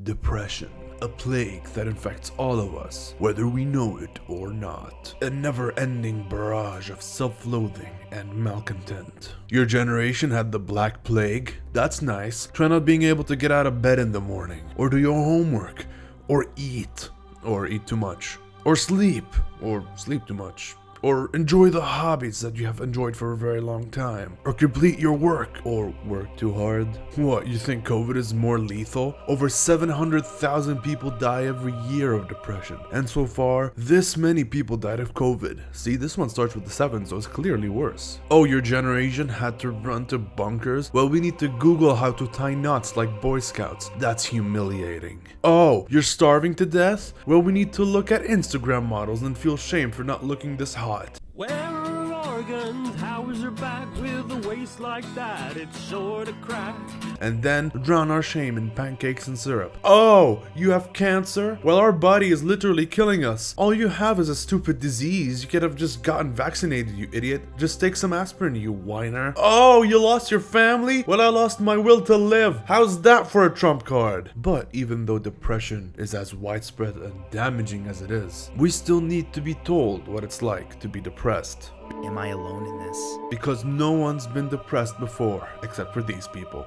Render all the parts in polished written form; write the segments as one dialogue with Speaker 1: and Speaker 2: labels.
Speaker 1: Depression, a plague that infects all of us, whether we know it or not. A never-ending barrage of self-loathing and malcontent. Your generation had the Black Plague? That's nice. Try not being able to get out of bed in the morning, or do your homework, or eat too much, or sleep too much. Or enjoy the hobbies that you have enjoyed for a very long time. Or complete your work. Or work too hard. What, you think COVID is more lethal? Over 700,000 people die every year of depression. And so far, this many people died of COVID. See, this one starts with the 7, so it's clearly worse. Oh, your generation had to run to bunkers? Well, we need to Google how to tie knots like Boy Scouts. That's humiliating. Oh, you're starving to death? Well, we need to look at Instagram models and feel shame for not looking this hot.
Speaker 2: Where are organs? How is her back with a waist like that? It's sure to crack.
Speaker 1: And then drown our shame in pancakes and syrup. Oh, you have cancer? Well, our body is literally killing us. All you have is a stupid disease. You could have just gotten vaccinated, you idiot. Just take some aspirin, you whiner. Oh, you lost your family? Well, I lost my will to live. How's that for a trump card? But even though depression is as widespread and damaging as it is, we still need to be told what it's like to be depressed.
Speaker 3: Am I alone in this?
Speaker 1: Because no one's been depressed before, except for these people.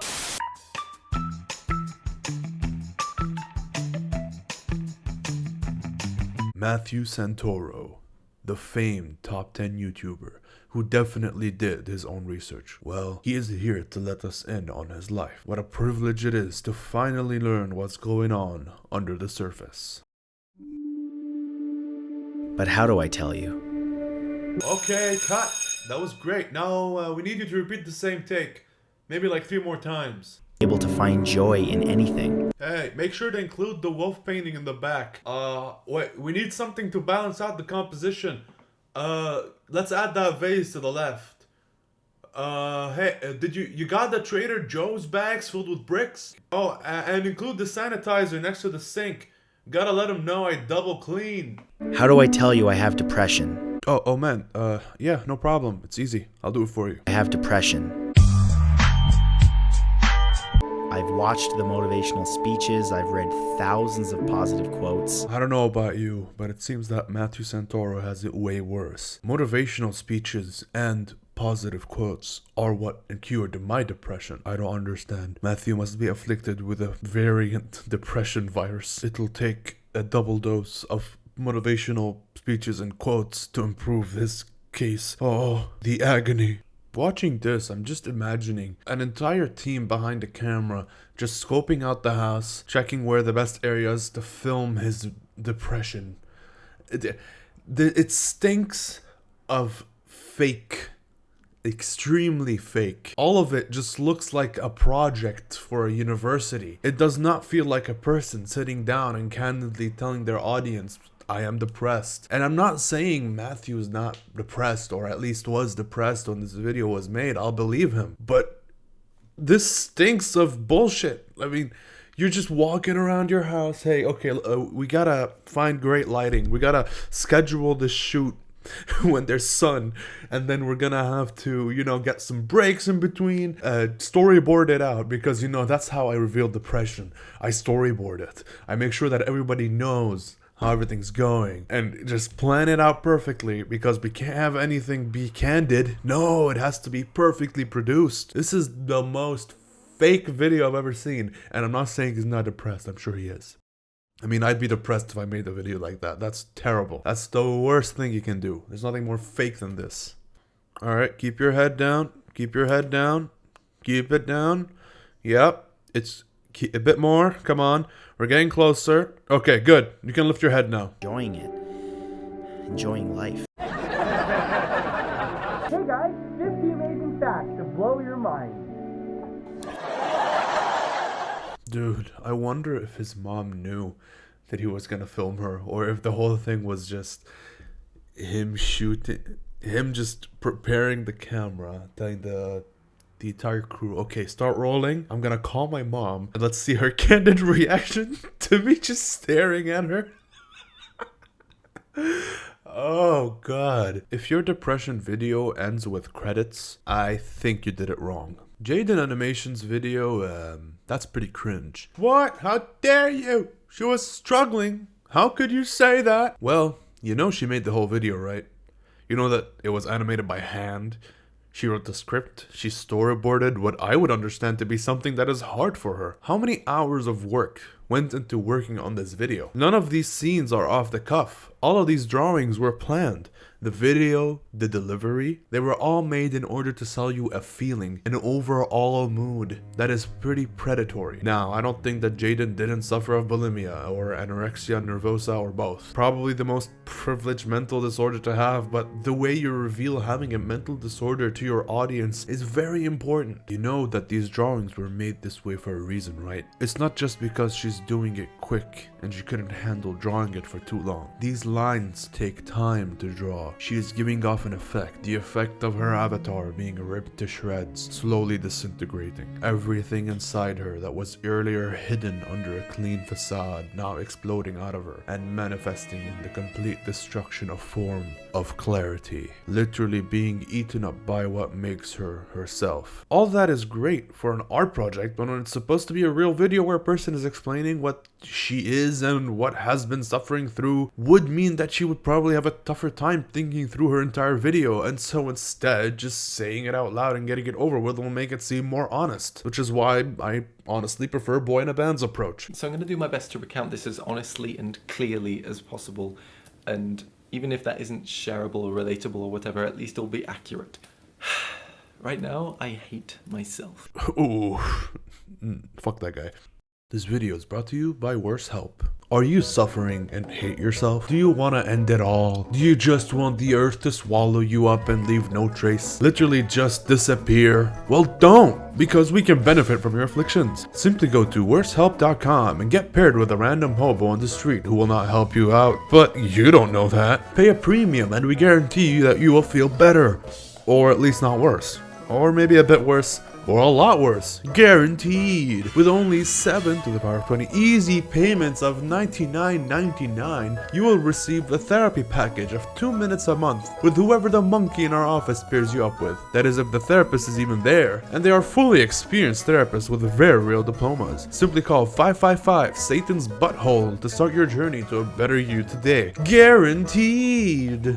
Speaker 1: Matthew Santoro, the famed top 10 YouTuber, who definitely did his own research. Well, he is here to let us in on his life. What a privilege it is to finally learn what's going on under the surface.
Speaker 3: But how do I tell you?
Speaker 1: Okay, cut. That was great. Now we need you to repeat the same take. Maybe like 3 more times.
Speaker 3: Able to find joy in anything.
Speaker 1: Hey, make sure to include the wolf painting in the back. Wait, we need something to balance out the composition. Let's add that vase to the left. Hey, did you got the Trader Joe's bags filled with bricks? Oh, and include the sanitizer next to the sink. Gotta let him know I double clean.
Speaker 3: How do I tell you I have depression?
Speaker 1: Oh man, yeah, no problem. It's easy. I'll do it for you.
Speaker 3: I have depression. I've watched the motivational speeches, I've read thousands of positive quotes.
Speaker 1: I don't know about you, but it seems that Matthew Santoro has it way worse. Motivational speeches and positive quotes are what cured my depression. I don't understand. Matthew must be afflicted with a variant depression virus. It'll take a double dose of motivational speeches and quotes to improve his case. Oh, the agony. Watching this, I'm just imagining an entire team behind the camera just scoping out the house, checking where the best areas to film his depression. It stinks of fake, extremely fake. All of it just looks like a project for a university. It does not feel like a person sitting down and candidly telling their audience, I am depressed. And I'm not saying Matthew's not depressed, or at least was depressed when this video was made. I'll believe him. But this stinks of bullshit. I mean, you're just walking around your house. Hey, okay, we gotta find great lighting. We gotta schedule this shoot when there's sun, and then we're gonna have to, get some breaks in between, storyboard it out, because that's how I reveal depression. I storyboard it. I make sure that everybody knows how everything's going, and just plan it out perfectly, because we can't have anything be candid. No, it has to be perfectly produced. This is the most fake video I've ever seen, and I'm not saying he's not depressed. I'm sure he is. I mean, I'd be depressed if I made a video like that. That's terrible. That's the worst thing you can do. There's nothing more fake than this. Alright, keep your head down. Keep your head down. Keep it down. Yep. A bit more. Come on. We're getting closer. Okay, good. You can lift your head now.
Speaker 3: Enjoying it. Enjoying life.
Speaker 4: Hey guys, 50 amazing facts to blow your mind.
Speaker 1: Dude, I wonder if his mom knew that he was gonna film her, or if the whole thing was just him just preparing the camera, telling the entire crew, okay, start rolling. I'm gonna call my mom and let's see her candid reaction to me just staring at her. Oh god. If your depression video ends with credits, I think you did it wrong. Jaden Animation's video, That's pretty cringe. What? How dare you? She was struggling. How could you say that? Well, you know she made the whole video, right? You know that it was animated by hand. She wrote the script. She storyboarded what I would understand to be something that is hard for her. How many hours of work went into working on this video? None of these scenes are off the cuff. All of these drawings were planned. The video, the delivery, they were all made in order to sell you a feeling, an overall mood that is pretty predatory. Now, I don't think that Jaden didn't suffer of bulimia or anorexia nervosa or both. Probably the most privileged mental disorder to have, but the way you reveal having a mental disorder to your audience is very important. You know that these drawings were made this way for a reason, right? It's not just because she's doing it quick and she couldn't handle drawing it for too long. These lines take time to draw. She is giving off an effect, the effect of her avatar being ripped to shreds, slowly disintegrating. Everything inside her that was earlier hidden under a clean facade now exploding out of her and manifesting in the complete destruction of form, of clarity, literally being eaten up by what makes her herself. All that is great for an art project, but when it's supposed to be a real video where a person is explaining what she is and what has been suffering through, would mean that she would probably have a tougher time thinking through her entire video, and so instead just saying it out loud and getting it over with will make it seem more honest, which is why I honestly prefer Boy in a Band's approach.
Speaker 5: So I'm going to do my best to recount this as honestly and clearly as possible, and even if that isn't shareable or relatable or whatever, at least it'll be accurate. Right now, I hate myself.
Speaker 1: Ooh, fuck that guy. This video is brought to you by Worse Help. Are you suffering and hate yourself? Do you want to end it all? Do you just want the earth to swallow you up and leave no trace? Literally just disappear? Well, don't, because we can benefit from your afflictions. Simply go to worsehelp.com and get paired with a random hobo on the street who will not help you out. But you don't know that. Pay a premium and we guarantee you that you will feel better. Or at least not worse. Or maybe a bit worse. Or a lot worse. Guaranteed. With only 7 to the power of 20 easy payments of $99.99, you will receive a therapy package of 2 minutes a month with whoever the monkey in our office pairs you up with. That is if the therapist is even there. And they are fully experienced therapists with very real diplomas. Simply call 555 Satan's Butthole to start your journey to a better you today. Guaranteed.